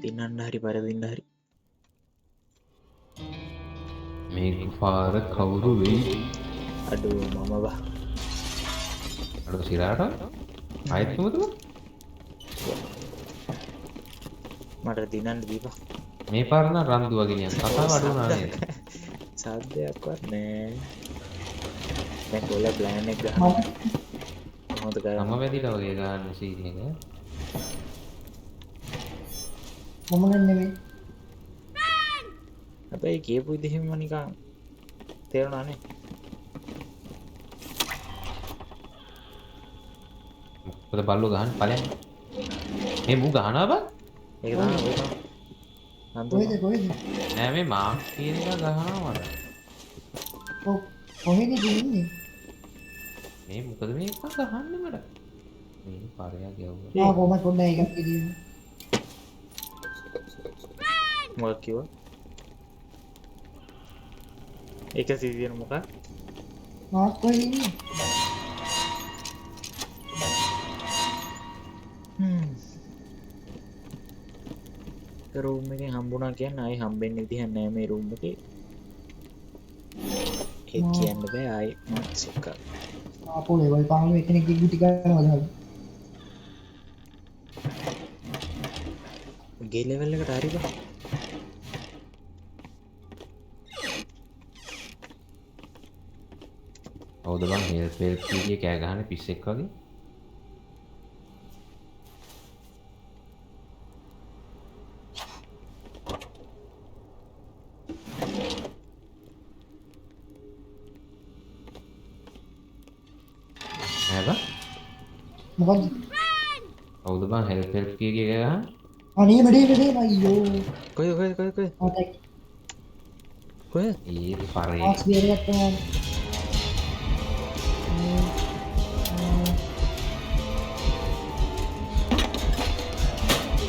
දිනන්න හරි පරදින්න හරි මේ පාර කවුරු වෙයි? අඩෝ මම බා අර සිරාට ආයෙත් මොකද? මට දිනන්න දීපන් මේ පාර නම් රන්දු වගේ නිකන් කතාව අඩු වුණා නේද? සාධ්‍යයක්වත් නෑ දැන් කොල්ල ප්ලෑන් එක ගහනවා කොහොමද මම කරන්නේ වැදිලා වගේ ගන්න සීන් එක. මම නෙමෙයි. හැබැයි කියපු විදිහෙම නිකන් තේරුණානේ මොකද බල්ලෝ ගහන්න ඵලයන්. මේ මූ ගහනවා බං. ඒක තමයි ඔය තමයි නන්දු කොහෙද? නෑ මේ මාක් කියන එක ගහනවා මට. ඔව්. කොහෙද ඉන්නේ? මේ මොකද මේක ගහන්නේ මට? මේ පාරයක් ගැව්වා. කොහමද පොඩ්ඩක් එකක් කියන්න. මොකක් කිව්වා ඒක සිදින මොකක් මාත් කොහෙද ඉන්නේ? රූම් එකෙන් හම්බුණා කියන්නේ ආයි හම්බෙන්න විදිහක් නෑ මේ රූම් එකේ ඒක කියන්න බෑ ආයි මාක්ස් එක ආපෝ ලෙවල් 5 එකෙනෙක් ගිගුටි ගන්නවද? ගේ ලෙවල් එකට හරි බා හවුද බං හෙල්ප් කීයේ කෑ ගහන්නේ පිස්සෙක් වගේ. මොකද? හවුද බං හෙල්ප් කීයේ කෑ ගහන්නේ? අනේ මෙඩේ අයියෝ. කොහෙද ආතයි. කොහෙද ඒ පාරේ ආස් බියරයක් තමයි.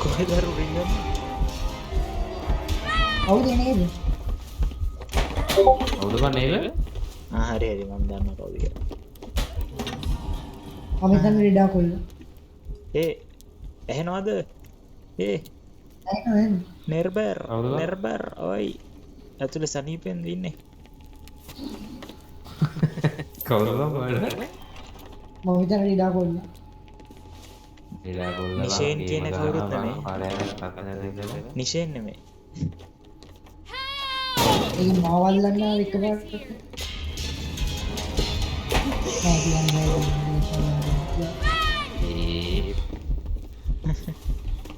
කොහෙද අර රින්ගන්නේ කවුද නේද? හවුද බං නේද? හරි මම දන්නවා කවුද කියලා මම හිතන්නේ රීඩා කොල්ල. ඇහෙනවද නිර්බර් ඔයි ඇතුලේ සනීපෙන්ද ඉන්නේ කවුද බං ඔයාලා? මම හිතන්නේ රීඩා කොල්ල. ඉලා ගොල්ල නිෂේන් කියන කවුරුත් නෙමෙයි. පාරයක් කතා දෙන්න. නිෂේන් නෙමෙයි ඒ මාවල්ලන්න එකපාරට.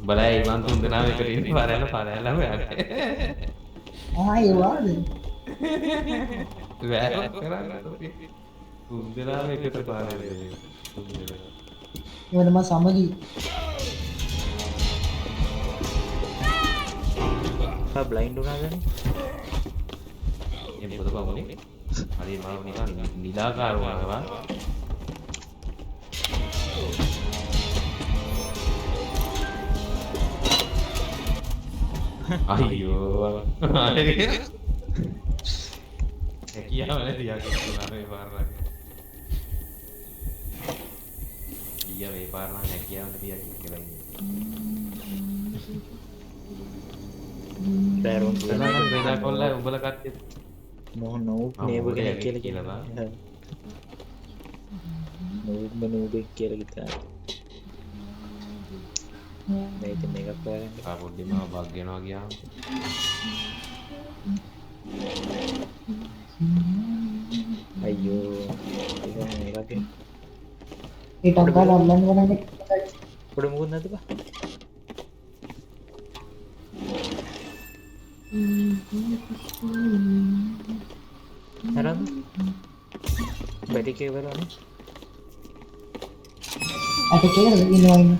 බලයි මන් තුන් දෙනාම එකට ඉන්නේ පාරයල හොයන්නේ. ඒ වාද? වැය කරන්නේ. තුන් දෙනාම එකට පාරයල ඉන්නේ. තුන් දෙනා. ඒවල මම සමගි. බ්ලයින්ඩ් වුණාදනේ මේ මොකද බං හරි මම නිකන් නිලාකාර වුණා. අයියෝ හැකියාව නැති යකියුණා මේ පාරක්. ඊයා මේ පාර නම් හැකියාව නැති යකිය කියලා ඉන්නේ. බෑරොන් බලන්න වෙන කොල්ලා උඹලා කට්ටිය මොහොන නෝබ් නේබ කෙනෙක් කියලා කියනවා නෝබ් කියලා කිව්වා මේක මේක කරන්නේ පොඩ්ඩිම බග් වෙනවා ගියාම අයියෝ ඒක මේකගේ ඒ ටංකා අල්ලන්න වනනේ. පොඩ මොකුත් නැද්ද බා හරද බැටි කේවරනේ අට කියලා ඉන්නවා ඉන්න.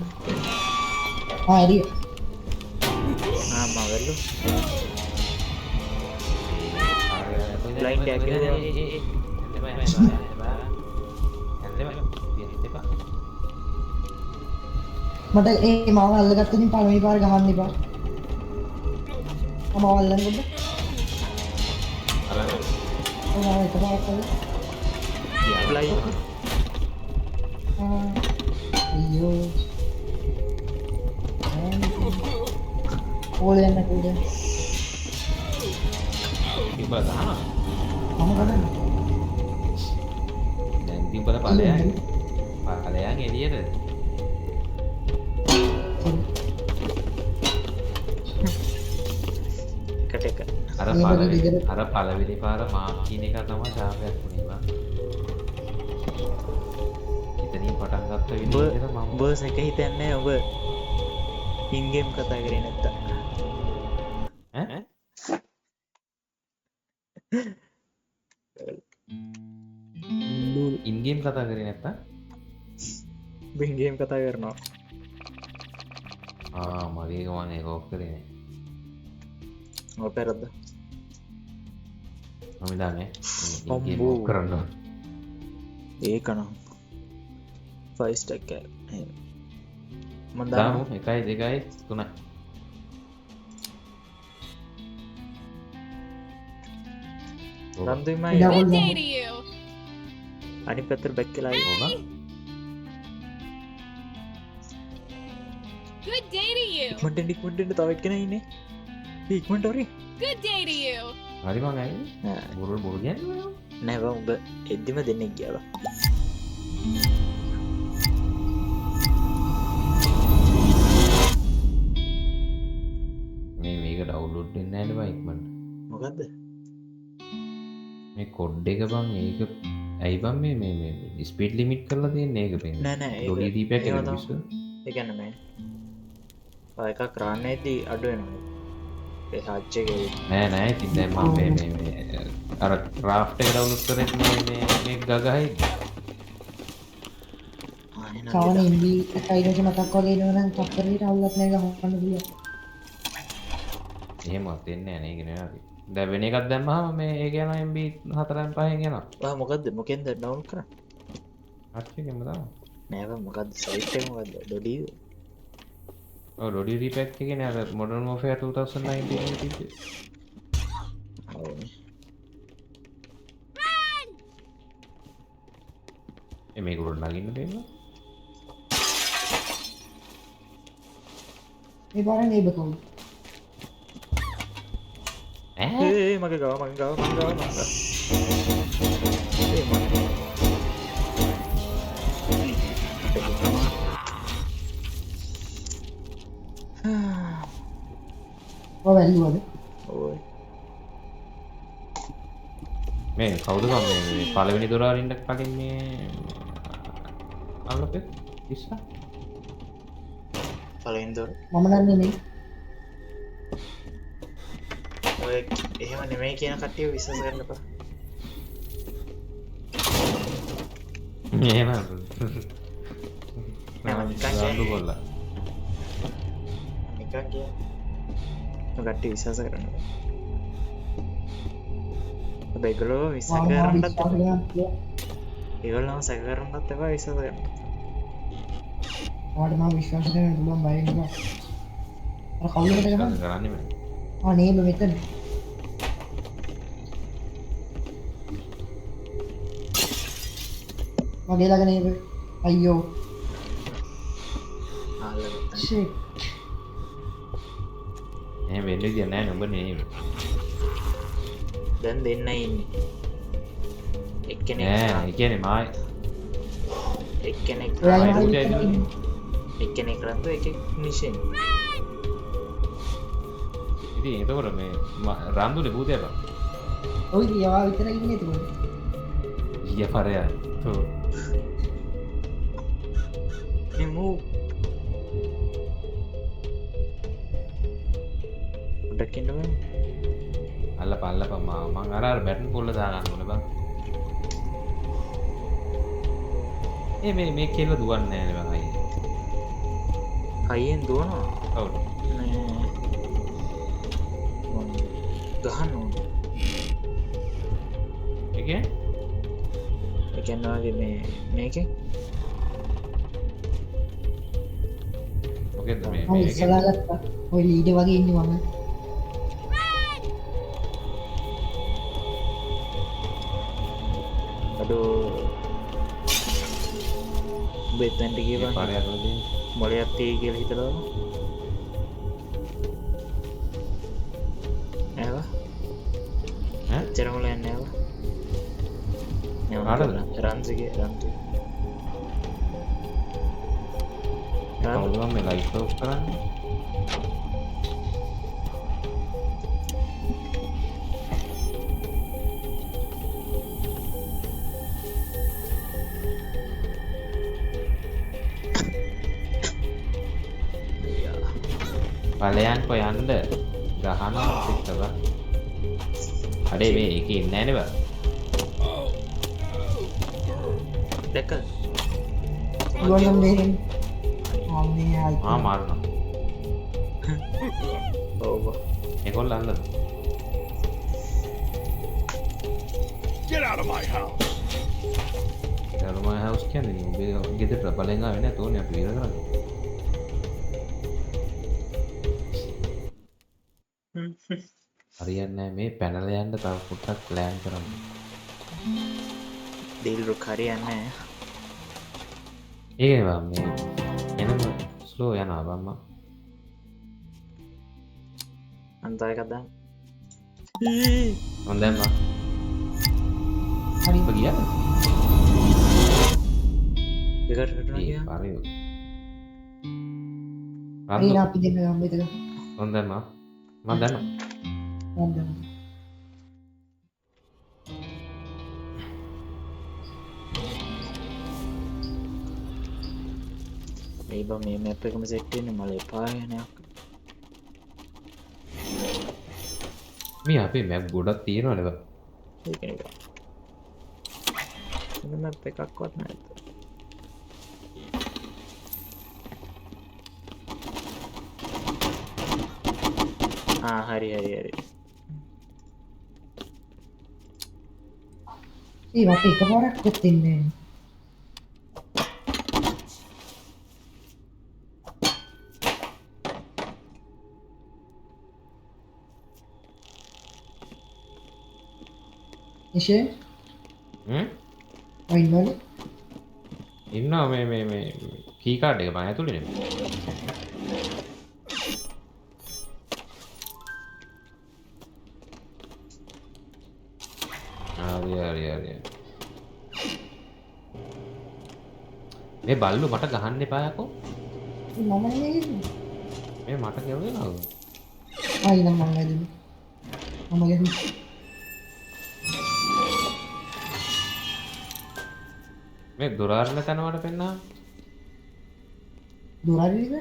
හරි. මගල්ලු ලයින් ටැග් එක දෙන්න මට ඒ මාව අල්ලගත්තකින් පළවෙනි පාර ගහන්න එපා. මම අල්ලන්න ගොඩ. ඔව් මම එකපාරක් කළා. ප්ලයි අයියෝ. ඕල යන්න කෝද තිබ්බල ගහනවා මම කරන්නේ දැන් තිබ්බල ඵලයන් එළියට එකට එක අර පළවෙනි පාර මාක් කියන එක තමයි ශාපයක් වුණේ බං එතනින් පටන් ගත්ත විදිහට මම ඔබ සැක හිතන්නේ ඔබ ඉන්ගේම් කතා කරේ නැත්තා ඈ ඉන්ගේම් කතා කරේ නැත්තා බින්ගේම් කතා කරනවා මගේ ගමන් ඒක ඕෆ් කරේ නෑ ඔ පැරද්ද මම දන්නේ ඉන්ගේම් අම්බෝ. ඕෆ් කරන්න ඕන. ඒකනම් 5 ස්ටැක් එක මම දාමු දානවා 1 2 3 රන්දුමයි ඉඩ- Good day to you. අනි පැත්තට බැක් කියලා ආයි. ඕක Good day to you. ඉක්මනට තව එක්කෙනා ඉන්නේ ඉක්මනට හරි Good day to you. හරි මං ඇයි බොරු කියන්නේ නෑ බං උඹ එද්දිම දෙන්නෙක් ගියා බං මේක ඩවුන්ලෝඩ් වෙන්නේ නැහැ නේ බං ඉක්මනට මොකද්ද මේ කොඩ් එක බං ඒක ඇයි බං මේ ස්පීඩ් ලිමිට් කරලා තියෙන්නේ ඒක පෙන්නේ නෑ නෑ ඩොලි දීපයක් ඒව එක තමයි. පිස්සු ඒ කියන්නේ මේ ඔය එකක් කරන්නේදී අඩු වෙනවා ඒ සාච්ච එකේ නෑ ඉතින් දැන් මම මේ අර ක්‍රාෆ්ට් එක ඩවුන්ලෝඩ් කරේ මේ ගගහයි ආනේ නම් කවන MB එකයිනක මතක් වගේ නෝනම් තප්පරේට අවුලක් නෑ ගහන්න පුළුවන් එහෙමත් වෙන්නේ නැහැ නේ ඒක නේ හරි දැන් වෙන එකක් දැම්මහම මේ ඒක යනවා MB 4න් 5න් යනවා ඔයා මොකද්ද මොකෙන්ද ඩවුන්ලෝඩ් කරන්නේ අච්චකෙම තමයි නෑ බං මොකද්ද සයිට් එක මොකද්ද ඩොඩි ඔව් ඩොඩි රීපැක් එකේ නේ අර මොඩර්න් වෝෆෙයාර් 2019 එකේ තිබ්බේ මේක උඩ නගින්න දෙන්න මේ පාර නේබ කවුද ඈ ඒ මගේ ගාව ඒ මගේ ඔය වැල්ලුවද ඔය මේ කවුද බං මේ පළවෙනි දොර අරින්න කලින් මේ අල්ලපෙත් ඉස්සා පළවෙනි දොර මම දන්නේ නේ ඔය එහෙම නෙමෙයි කියන කට්ටිය විශ්වාස කරන්න එපා එහෙම නෑ, නිකන් කියන්නේ. ගාඩු කොල්ලා නිකන් කියන්නේ ඔය කට්ටිය විශ්වාස කරන්න එපා හැබැයි ඒගොල්ලෝ විශ්වාස කරන්නත් එපා ඒගොල්ලෝ සැක කරන්නත් එපා විශ්වාස කරන්න ඔයාලට මම විශ්වාස කරන්න පුළුවන් බය නිසා අර කවුලකට ගමන් කරන්නේ මම නේබ මෙතන මගේ ළඟ නේබ අයියෝ ආල්ලගත්තා ෂිට් එහෙම වෙන්න විදියක් නැහැ නේ උඹ නේ දැන් දෙන්නයි ඉන්නේ එක්කෙනෙක් නෑ ඒ කියන්නේ මායි එක්කෙනෙක් ඔයාලා ආයෙත් මගේ උඩ ඉන්නේ. එක්කෙනෙක් රන්දු එකෙක් නිෂෙන් ඉතින් එතකොට මේ රන්දුනේ භූතය බං ඔය යාවා විතර ඉන්නේ එතකොට ඊය පරයා තෝ එමු උඩකින් බං අල්ලපන් මං අර බැටන් පොල්ල දාගන්න ඕනේ බං මේ කෙල්ල දුවන්නේ නැහැ නේ බං අයියේ හයියෙන් දුවනවා ඔව් නෑ මම ගහන්න ඕන ඒ කියන්නේ ඒ කියන්නේ වගේ මේකෙන් මොකෙන්ද මේ මම ඉස්සලා ගත්තා ඔය ලීඩ වගේ ඉන්නේ මම අඩෝ උඹ එතැන්ට ගිය බං පරයා රෝදේ මොලයක් තියෙයි කියලා හිතලා එච්චරමුල එන්නව රන්සිගේ කවුරුම මේ ලයිට් ඔෆ් කරන්නේ පලයන්කො යන්ඩ ගහනවා සික්තව අඩේ මේ එක ඉන්න ඇනව දැක ගොල්ලම් දෙහෙන් මාරුණ ඔව් එකොල්ල අන්න ම හවස් කියන්න ගෙත ප්‍රපලෙන් වෙන තෝන අප විර කරන්න හරියන්න මේ පැනලයන්ට තව පුට්ටක් ලෑන් කරන්න දිල්රු හරියන්න ඒවා මේ එනම ස්ලෝ යනවා බම්ම අන්තයකදා හොඳම හරි ගිය දෙකට පරයු ඒ අපි දෙන්න ගම්බෙතක හොඳම මන් දන්න ඒ බ මේ මැප් එකම සෙක්ටෙන්නේ මල එපායනයක් මේ අපේ මැප් ගොඩක් තියෙනවා නේද මැප් එකක්වත් නැත හරි ඒ වට එක පාරක් දෙන්නේ නිෂේ ඉන්නවනේ ඉන්නවා මේ කී කාඩ් එක මම ඇතුළේ නේ හරි මේ බල්ලු මට ගහන්න එපා යකෝ මම නෙමෙයි මේ මට කියවුවේ නේද ආයි නම් මම නේද මම ගිහින් මේ දොරාරන තැන වල පෙන්නා දොරාරිද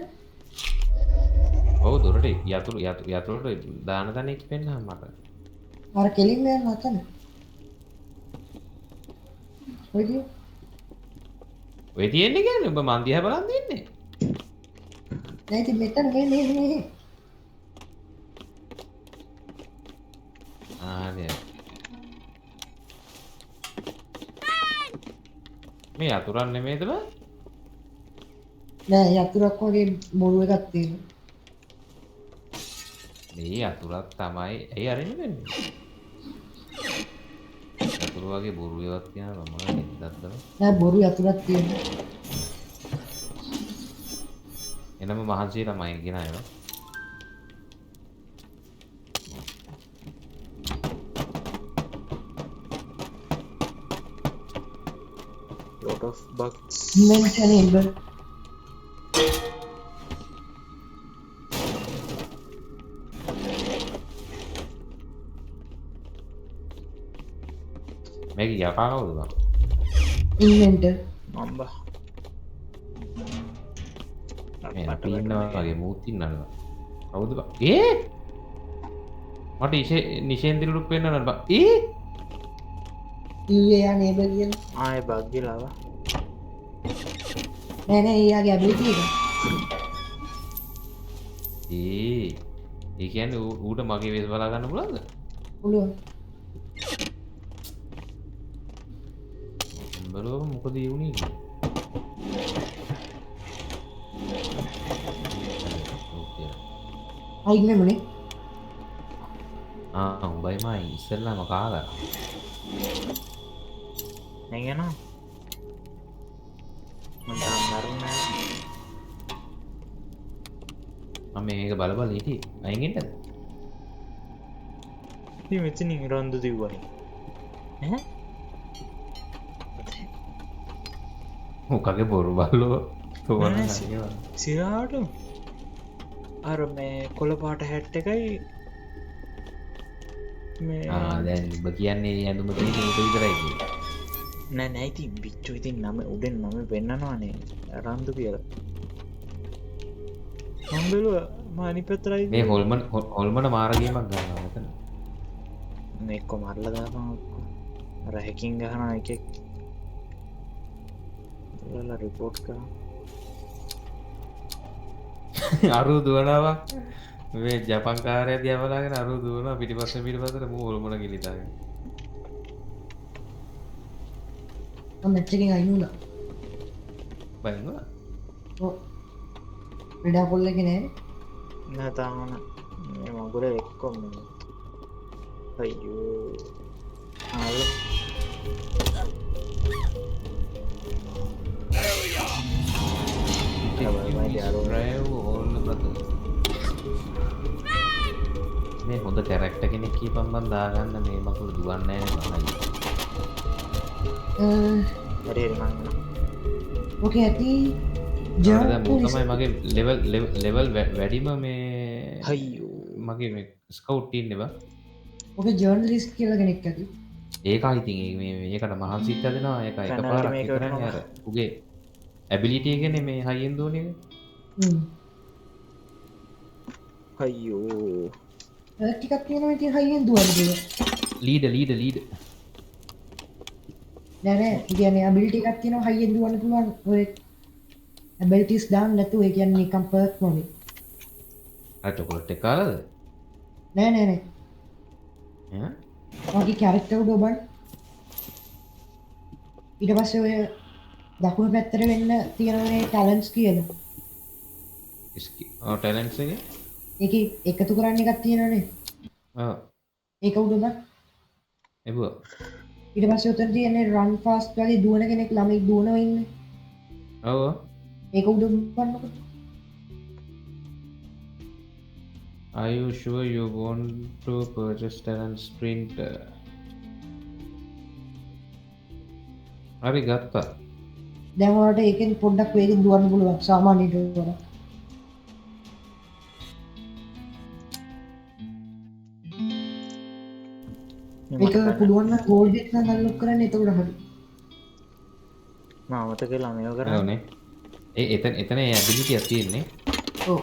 ඔව් දොරට යතුරුට දාන තැන එක පෙන්නා මට අර කෙලින්ම යන්න නැතන ඔයදී ඔය තියෙන්නේ කියන්නේ ඔබ මන් දිහා බලන් ඉන්නේ නෑ ඉතින් මෙතන මේ මේ යතුරන් නෙමෙයිද බා නෑ යතුරක් වගේ බොරු එකක් තියෙනවා මේ යතුරක් තමයි ඇයි අරින්න වෙන්නේ යතුරු වගේ බොරු ඒවත් කියනවා මම නිදද්දම නෑ බොරු යතුරක් තියෙනවා එනම මහන්සිය තමයි කියන අය lot of bugs mention able මේක යකා කවුද බං inventor මම්බා මේ අපි ඉන්නවා වගේ මූත් ඉන්නනවා කවුද බං මට නිෂේන්දිරුක් වෙන්න නෑ බං UA enable කියන ආයේ බග් ගිලාව නෑ එයාගේ ability එක ඒ කියන්නේ ඌට මගේ වෙස් බලා ගන්න පුළුවන්ද පුළුවන් බලව මොකද යුනේ අයින්නමනේ උඹයි මයි ඉස්සෙල්ලාම කාලා නැගිනව මම තාම නරුනේ මම මේක බල හිටියේ අයින් ඉන්නද ඉතින් මෙතනින් රන්දු දිව්වනේ ඈ මොකගේ බොරු බල්ලෝ තෝරන සිරාට අර මේ කොළ පාට හැට් එකයි මේ දැන් ඔබ කියන්නේ ඇඳුම තියෙන එක විතරයි නෑ නැයිති බිච්චු ඉතින් නම උඩෙන් නම පෙන්න්නනවානේ රන්දු කියලා මම්බලුව මානි පෙතරයි මේ හොල්මට මාරගීමක් ගන්නවා මෙතන එක්කො මරල දාපක්කො රැහැකින් ගහන එකෙක් රිපෝට් කර අරු දුවනාවක් මේ ජපංකාරය දියවලාගෙන අරු දුවන පිටිපස්ස පිටිපසට මූ හොල්මන ගිලිතාගෙන මැච් එකෙන් අයින් වුණා. බයිනවා ඔව්. ලෙඩා කොල්ලගේ නෑ. නෑ තාමන මේ මගුල එක්කොම අයියෝ ආල මේ හොඳ කැරක්ට කෙනෙක් පම්බන් දාගන්න මේ මකුළු දුවන්නේ මහයි ඕකේ ඇති තමයි මගේ ලෙවල් වැඩිම මේ හයියෝ මගේ ස්කවට්ටීන් එවා ඕකේ ජර්නලිස්ට් කියලා කෙනෙක් ඇති. ඒක අයිතින් ඒකට මහන්සිට දෙනවා ඒක එක පාර උගේ ඇබිලිටියගෙන මේ හයිෙන් දෝනක හයියෝ ටිකක් තියෙනවා ඉතින් හයියෙන් දුවන්නේ. ලීඩ නෑ නෑ කියන්නේ ඇබිලිටි එකක් තියෙනවා හයියෙන් දුවන්න පුළුවන් ඔය ඇබිලිටිස් දාන්න නැතුව ඒ කියන්නේ නිකන් පර්ක් වගේ. අර චොකලට් එක කාලාද? නෑ නෑ නෑ. ඈ? ඔගේ කැරක්ටර් උඩ ඔබන් ඊට පස්සේ ඔය දකුණු පැත්තට වෙන්න තියෙනවනේ ටැලන්ට්ස් කියලා. ටැලන්ට්ස් එක? ඒකේ එකතු කරන්න එකක් තියෙනවනේ. ඔව්. ඒක උඩ ඔබන් එබුවා. ඊට පස්සේ උතන තියෙන්නේ රන් ෆාස්ට් වගේ දුවන කෙනෙක් ළමෙක් දුවනවා ඉන්නේ. ඔව්. ඒක උඩ බලන්නකො. Are you sure you want to purchase talent printer? හරි ගත්තා. දැන් ඔයාලට ඒකෙන් පොඩ්ඩක් වේගෙන් දුවන්න පුළුවන් සාමාන්‍යයට වඩා. ඒක පුළුවන් නම් ගෝල්ඩ් එක නම් අන්ලොක් කරන්න එතකොට හරි. මම මතක වෙලා මේව කරා. ඔව්නේ. එතන ඒ ඇබිලිටි එක තියෙන්නේ. ඔව්.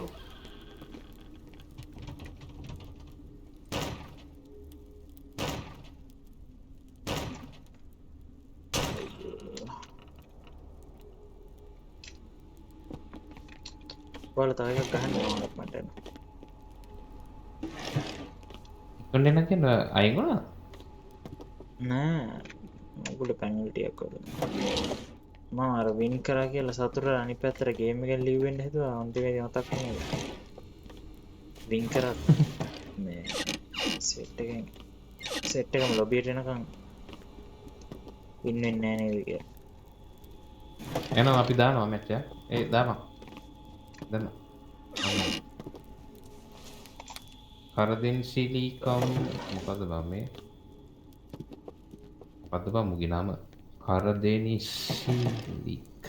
ඔයාලා තව එකක් ගහන්න ඕනක් මට. කොණ්ඩේ නම් කියන අයින් වුණා? නෑ. මොකද පෙනල්ටි එකක් වගේ. මම අර වින් කරා කියලා සතුටට අනිත් පැත්තට ගේම් එකෙන් ලිව් වෙන්න හිතුවා අන්තිමේදී මතක් වුණා. වින් කරා මේ සෙට් එකම ලොබියට එනකන් වින් වෙන්නේ නෑ නේද කියලා. එහෙනම් අපි දානවා මැච් එක. ඒ දානවා. දැන් කරදෙන් සිලිකම් මොකද බා මේ මොකද බා මුගේ නම කරදෙනි සිලික්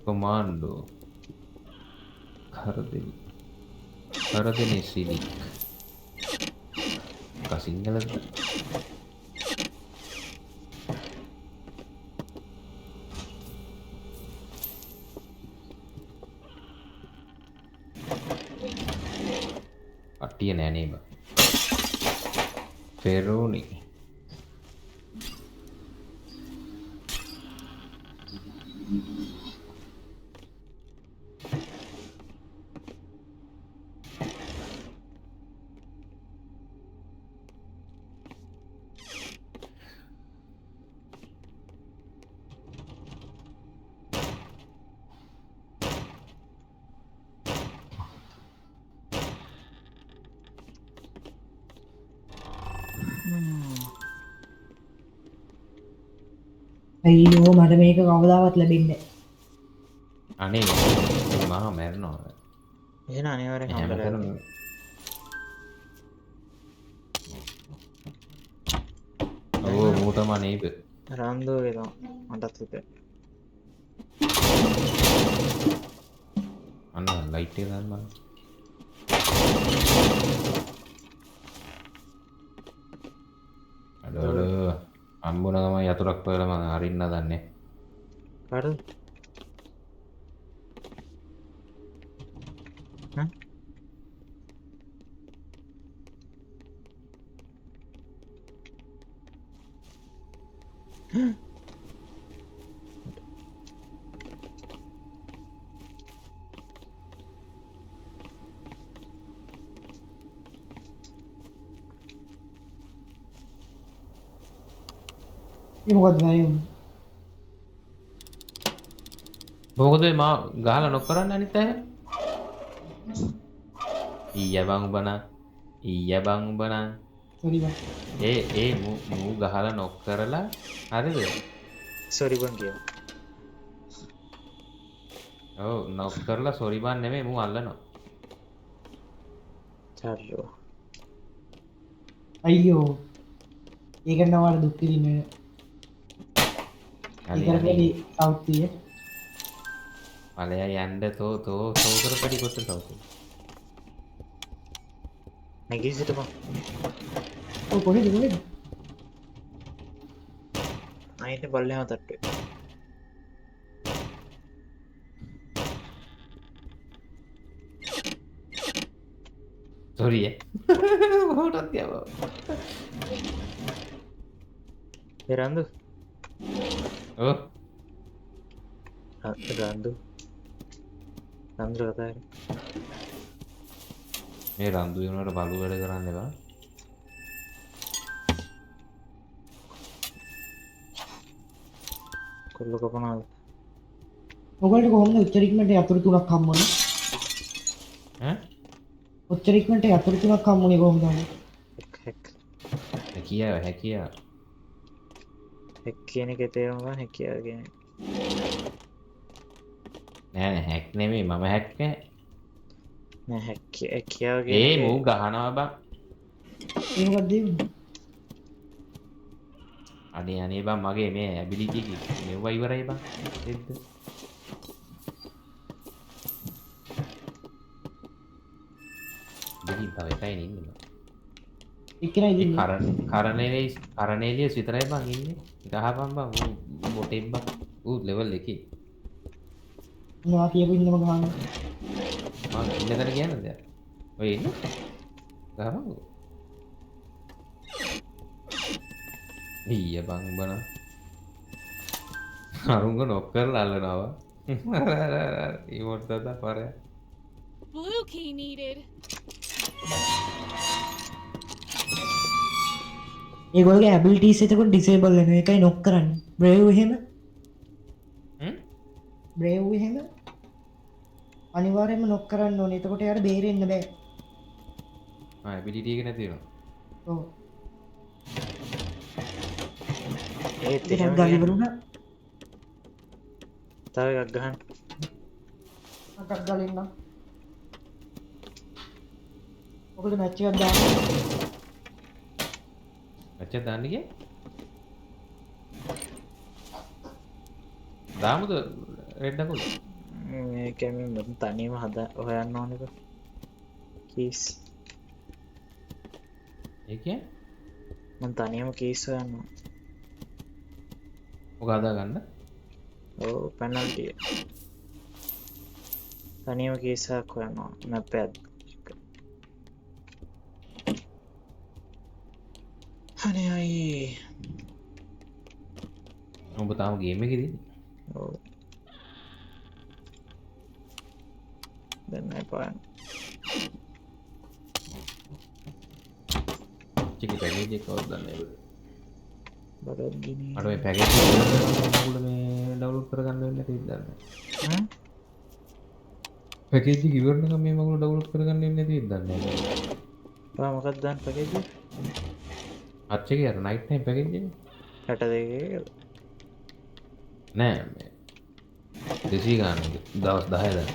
කොමාන්ඩෝ කරදෙනි සිලික් කසිංගලද අට්ටිය නෑනේ බා ෆෙරෝනි අයියෝ මට මේක කවදාවත් ලැබෙන්නේ අනේ මහා මැරෙනවා එහෙනම් අනිවාර්යෙන් හම්බ කරගන්න. to my neighbor. රන්දෝ වෙනවා මටත් හිතේ. අන්න ලයිට් එක දාන්න බලන්න. අඩෝ අම්බුන ගම යතුරක් පෙරලා මම අරින්න දන්නේ. කාටද? හ්ම්? ඒ මොකද නෑ මොකද මා ගහලා නොකරන්න අනිත් අය? ඊය බං උඹන සෝරි බං ඒ මූ ගහලා නොකරලා හරිද? සෝරි බං කියව. ඔව් නොකරලා සෝරි බං නෙමෙයි මූ අල්ලනවා. චාර්ලෝ. අයියෝ ඒක නවාර දුක් විඳින්න ඒකරපෙලි සෞත්තිය මලයා යන්න තෝ සෝකරපටි කොට්ට සෞතු. නැගී සිටපන්. ඔව් කොහෙද අයිනේ බල්ලෙහා තට්ටුවේ. සෝරි මොකටද කියව. ඒ රන්දු. ඔව් රන්දු කතා කරේ. මේ රන්දු වෙනකොට බලු වැඩ කරන්න එපා. කොල්ල කපනවාද? ඔයගොල්ලෝ කොහොමද උච්චරික්මට යතුරු තුනක් හම්බුනේ? ඈ? උච්චරික්මට යතුරු තුනක් හම්බුනේ කොහොමද? හැක් හැකියාව හැක් කියන එකේ තේරුම ගන්න හැකියාව කියන්නේ. නෑ හැක් නෙමෙයි මම හැක් නෑ හැකියාව ඒ කියන්නේ මූ ගහනවා බං. ඒ මොකද දෙන්නේ? අනේ බං මගේ මේ ඇබිලිටි එක මෙව්වා ඉවරයි බං. එද්ද දෙකකින් තව එකයි ඉන්නේ. එක්කෙනා ඉන්නේ. කරණේලියස් විතරයි බං ඉන්නේ. ගහපන් බං ඌ මොටෙක් බං. ඌ ලෙවල් 1. මොනවා කියපු ඉන්නම ගහන්න. මම ඉන්නකට කියන්නද? ඔය ඉන්න. ගහපන්. ඊය බං බන. අරුංග නොක් කරලා අල්ලනවා. ඉමොට් දාලා පාරේ. Blue key needed. ඒගොල්ලෝගේ ඇබිලිටිස් එතකොට ඩිසේබල් වෙනවා. ඒකයි නොක් කරන්නේ. බ්‍රේව් එහෙම. බ්‍රේව් එහෙම. අනිවාර්යයෙන්ම නොක් කරන්න ඕනේ. එතකොට යාර බේරෙන්න බෑ. ඇබිලිටි එක නැති වෙනවා. ඔව්. ඒත් ඒක එහෙම ගන්න කියන්නේ. ඉවරුණා. තව එකක් ගහන්න. අකක් ගලින්න. ඔකද මැච් එකක් දාන්න. මැච් එක දාන්න ගියේ? දාමුද රෙඩ් අකුල? මේක මේ තනියම හොයන්න ඕනේක. කීස්. ඒ කියන්නේ? මම තනියම කීස් හොයන්න ඕන. ඔක හදා ගන්න. ඔව් පෙනල්ටි. තනියම කීස් එකක් හොයන්න ඕන. මැප් එකක්. අනේ අයියේ. ඔබ තාම ගේම් එකේද? ඔව්. දැන් නෑ පාන. චිකි පැකේජ් එක කවුද දන්නේ? බඩත් ගිනි. අර මේ පැකේජ් එක උගල මේ ඩවුන්ලෝඩ් කරගන්න වෙන්නේ නැති ඉඳන්නේ. හ්ම්? පැකේජ් එක ඉවරනකම් මේ මගුල ඩවුන්ලෝඩ් කරගන්න වෙන්නේ නැති ඉඳන්නේ. බා මොකක්ද දාන්න පැකේජ් එක? අච්චේ අර නයිට් ටයිම් පැකේජ් එක 62 නෑ මේ 200 ගන්න දවස් 10 දාන්න.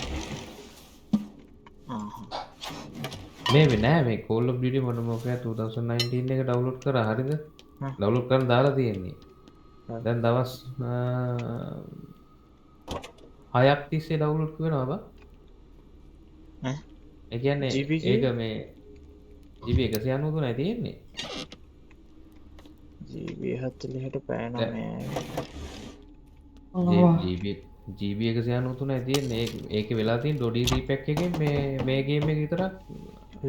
මේ නෑ මේ Call of Duty Modern Warfare 2019 එක ඩවුන්ලෝඩ් කරා හරිද? ඩවුලෝඩ් කරන්න දාලා තියෙන්නේ. හා. දැන් දවස් 6ක් තිස්සේ ඩවුලෝඩ් වෙනවා බා. ඈ ඒ කියන්නේ GB ඒක කිව්වේ? මේ GB 193යි තියෙන්නේ. GB 40ට පැය දැන් 9යි. GB 193යි තියෙන්නේ. ඒකේ වෙලා තියෙන .dc pack එකෙන් මේ ගේම් එක විතරක්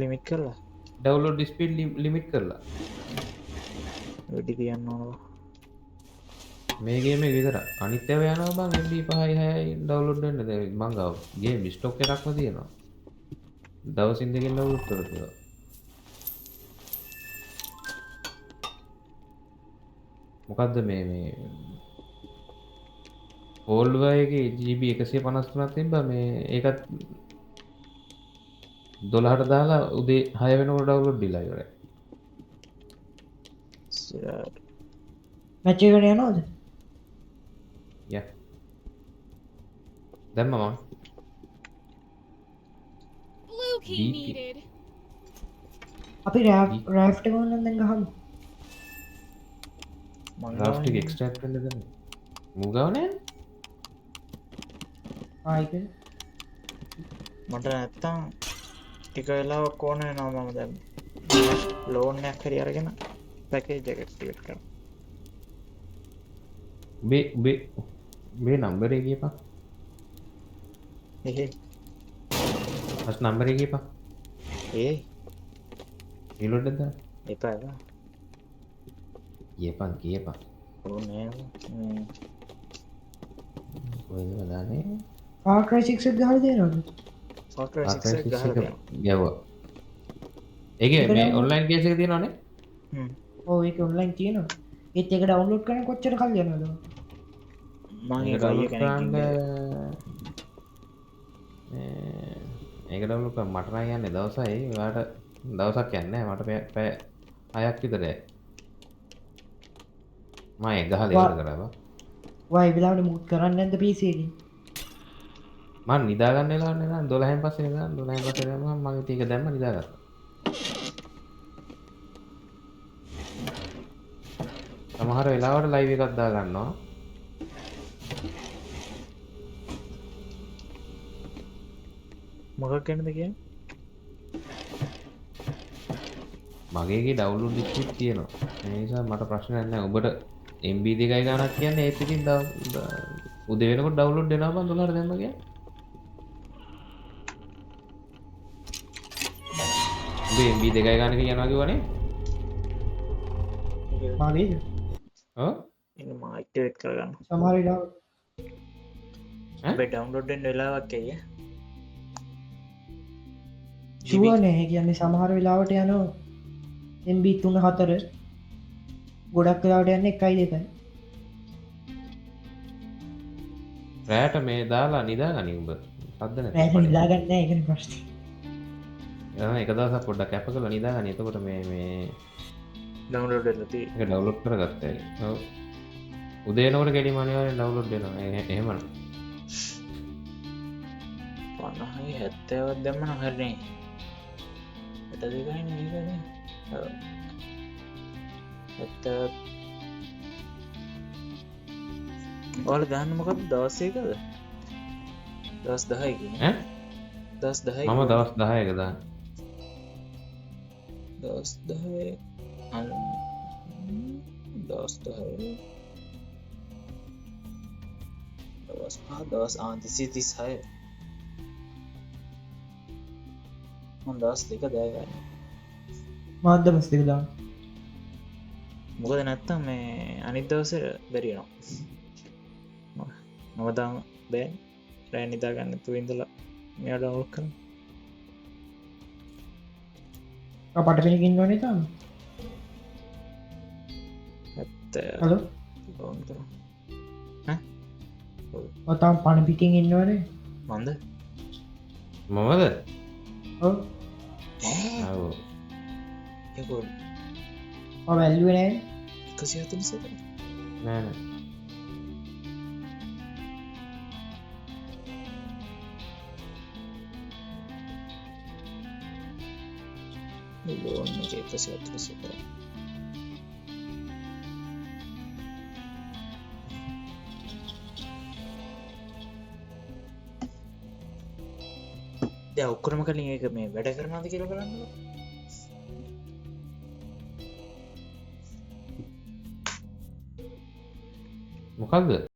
ලිමිට් කරලා ඩවුලෝඩ් ස්පීඩ් ලිමිට් කරලා. වැඩි තියන්න ඕනවා. මේ ගේම එක විතරක්. අනිත් ඒවා යනවා බං MB 5යි 6යි ඩවුලෝඩ් වෙන්න. දැන් මං ගාව ගේම් ස්ටොක් එකක්ම තියෙනවා. දවසින් දෙකකින් ඩවුලෝඩ් කරලා. මොකද්ද මේ ඕල්වයගේ GB 153ක් තිබ්බා මේ ඒකත් 12ට දාලා උදේ 6 වෙනකොට ඩවුලෝඩ් දීලා ඉවරයි. මැච් එකට යනවද? යා. දැම්ම මම Blue key DK. needed. අපි රෑෆ්ට් එක ඕනනම් දැන් ගහමු. රාෆ්ට් එක එක්ස්ට්‍රැක්ට් වෙන්න දෙන්න. මුගව නෑ. ආයික මට නැත්තම් ටික වෙලාවක් ඕන වෙනවා මම දැන් ලෝන් එකක් හරි අරගෙන පැකේජ් එක ඇක්ටිවේට් කරනවා. උබේ නම්බර් එක කියපන්. එහෙ අස් නම්බර එක කියපන්. ඒ රීලෝඩ් එකක් දාන්න. එපා එපා. කියපන්. ඕනේ කොහෙද දාන්නේ? Far Cry 6 එක ගහලා දෙනවද? Far Cry 6 එක ගහලා දෙනවා. ගැව්වා. ඒකේ මේ ඔන්ලයින් කේස් එක තියෙනවනේ. ඔව් ඒක ඔන්ලයින් තියෙනවා. ඒත් ඒක ඩවුන්ලෝඩ් කරන්න කොච්චර කල් යනවද? මම ඒක අයිය ඒක ඩවුන්ලෝඩ් කරන්න මට නම් යන්නේ දවසයි. ඔයාලට දවසක් යන්නේ නැහැ. මට පැය 6ක් විතර යයි. මම ඒක ගහලා ඉවර කරා බා. ඔයා ඒ වෙලාවට මුත් කරන්නේ නැද්ද PC එකෙන්? මම නිදා ගන්න වෙලාවනේ නේද 12න් පස්සේ නිදා 12න් පස්සේ දැම්මම මම ඉතින් ඒක දැම්ම නිදාගත්තා. සමහර වෙලාවට ලයිව් එකක් දා ගන්නවා. මොකක් ගැනද කියන්නේ? මගේගේ ඩවුන්ලෝඩ් ස්පීඩ් තියෙනවා. ඒ නිසා මට ප්‍රශ්නයක් නැහැ. ඔබට MB 2යි ගානක් කියන්නේ ඒත් ඉතින් උදේ වෙනකොට ඩවුන්ලෝඩ් වෙනවා බං 12ට දැම්ම කියන්නේ. උඹ MB 2යි ගානක කියනවා කිව්වනේ. මාගේ ඔව්. ඉන්න මම ඇක්ටිවේට් කරගන්න. සමහර වෙලාවට ඔබේ ඩවුන්ලෝඩ් වෙන්න වෙලාවක් ඇයි? ෂුවර් නෑ. කියන්නේ සමහර වෙලාවට යනවා MB 3 4 ගොඩක් වෙලාවට යන්නේ 1යි 2යි. රැයට මේ දාලා නිදාගනි උඹ. සද්ද රෑට නැති. නිදාගන්නේ නෑ ඒකනේ ප්‍රශ්නේ. එක දවසක් පොඩ්ඩක් කැප කරලා නිදාගනි. එතකොට මේ ඩවුන්ලෝඩ් වෙලා තියෙන්නේ. ඒක ඩවුන්ලෝඩ් කරගත්තා. ඔව්. උදේ එනකොට කෙලිම අනිවාර්යෙන් ඩවුන්ලෝඩ් වෙනවා. එහෙමනම්. 50යි 70ක් දැම්ම නම් හරිනේ. 62යි නේද? ඔව්. 70 ඔයාලා දාන්න මොකක්ද දවස් එකද? දවස් 10යි කියන්නේ. ඈ? දවස් 10යි. මම දවස් 10ක දාන්න. දවස් 10 දවස් 10 දවස් 5 දවස් 236 මම දවස් 2 දාගන්න. මාත් දවස් දෙක දාන්න. මොකද නැත්තම් මේ අනිත් දවසේ බැරි වෙනවා. මම දාම බෑ. රෑ නිදා ගන්න නැතුව ඉඳලා මෙයා ඩවුන්ලෝඩ් කරන්න. අපට කෙනෙක් ඉන්නවනේ තාම. හලෝ ඩවුන් කරමු. ඔතාම පණ පිටින් ඉන්නවනේ. මන්ද? මමද? ඔව්. ඔව්. ඒක ඔය වැල්ලුවේ නෑ. 147 නෑ නෑ. ලෝන් එක 147 දැන් ඔක්කොම කලින් ඒක මේ වැඩ කරනවද කියලා බලන්නකෝ. මොකද්ද